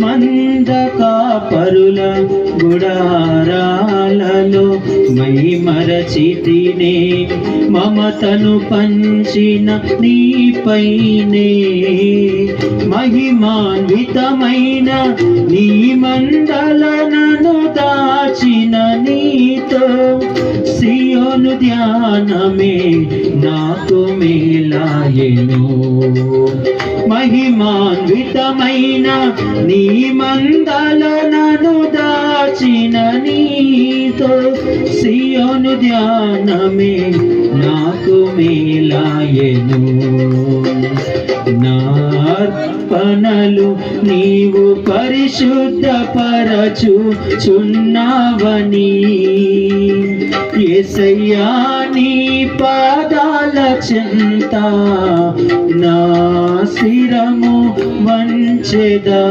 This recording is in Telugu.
మంద కాపరుల గుడారాలలో మై మరచితినే మమతను పంచిన నీపైనే మహిమాన్వితమైన నీ మందలనను దాచిన నీతో సియోను ధ్యానమే నాకు మేలాయెను మహిమాన్వితమైన నీ మందలనను దాచిన నీతో సియోను ధ్యానమే నాకు మేలాయెను నా అర్పణలు నీవు పరిశుద్ధపరచుచున్నావని యేసయ్యా నీ పాదాల చెంత నా శిరము వంచెదా